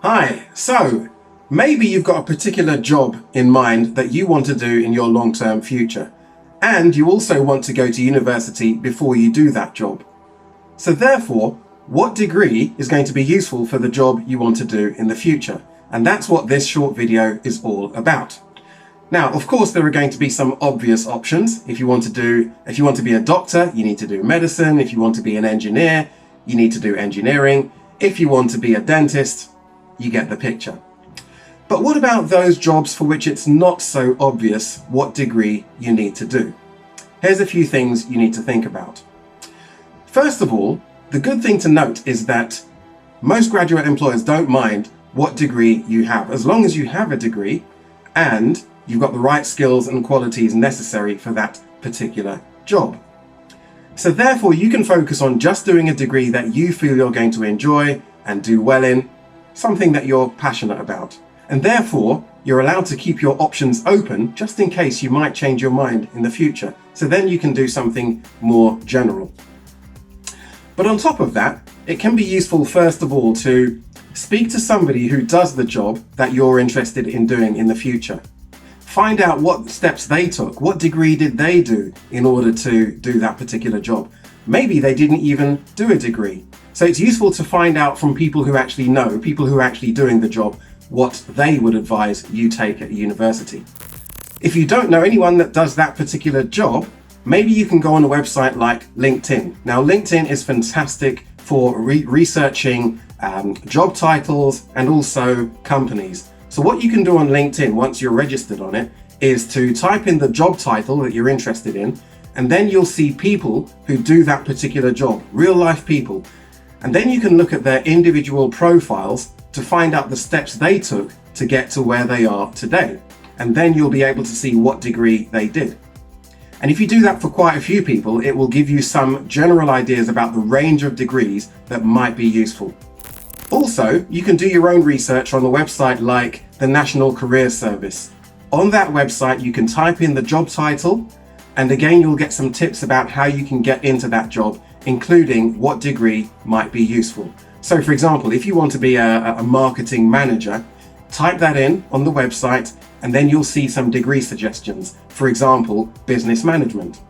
Hi, so maybe you've got a particular job in mind that you want to do in your long-term future, and you also want to go to university before you do that job. So therefore, what degree is going to be useful for the job you want to do in the future? And that's what this short video is all about. Now, of course, there are going to be some obvious options. If you want to be a doctor, you need to do medicine. If you want to be an engineer, you need to do engineering. If you want to be a dentist, you get the picture. But what about those jobs for which it's not so obvious what degree you need to do? Here's a few things you need to think about. First of all, the good thing to note is that most graduate employers don't mind what degree you have, as long as you have a degree and you've got the right skills and qualities necessary for that particular job. So therefore, you can focus on just doing a degree that you feel you're going to enjoy and do well in, something that you're passionate about. And therefore, you're allowed to keep your options open just in case you might change your mind in the future. So then you can do something more general. But on top of that, it can be useful, first of all, to speak to somebody who does the job that you're interested in doing in the future. Find out what steps they took, what degree did they do in order to do that particular job. Maybe they didn't even do a degree. So it's useful to find out from people who actually know, people who are actually doing the job, what they would advise you take at university. If you don't know anyone that does that particular job, maybe you can go on a website like LinkedIn. Now, LinkedIn is fantastic for researching job titles and also companies. So what you can do on LinkedIn once you're registered on it is to type in the job title that you're interested in, and then you'll see people who do that particular job, real life people. And then you can look at their individual profiles to find out the steps they took to get to where they are today. And then you'll be able to see what degree they did. And if you do that for quite a few people, it will give you some general ideas about the range of degrees that might be useful. Also, you can do your own research on a website like the National Careers Service. On that website, you can type in the job title, and again, you'll get some tips about how you can get into that job, including what degree might be useful. So for example, if you want to be a marketing manager, type that in on the website, and then you'll see some degree suggestions. For example, business management.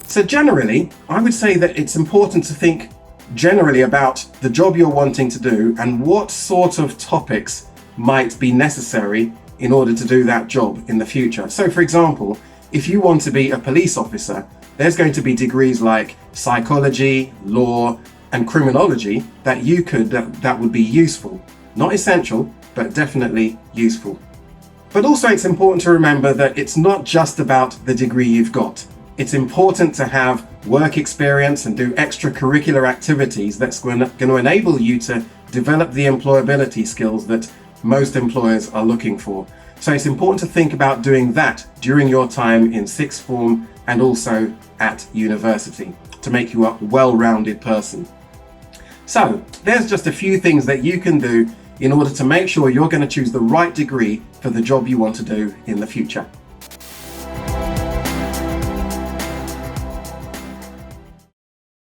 So generally, I would say that it's important to think generally about the job you're wanting to do and what sort of topics might be necessary in order to do that job in the future. So for example, if you want to be a police officer, there's going to be degrees like psychology, law, and criminology that would be useful. Not essential, but definitely useful. But also it's important to remember that it's not just about the degree you've got. It's important to have work experience and do extracurricular activities that's going to enable you to develop the employability skills that most employers are looking for. So it's important to think about doing that during your time in sixth form and also at university to make you a well-rounded person. So there's just a few things that you can do in order to make sure you're going to choose the right degree for the job you want to do in the future.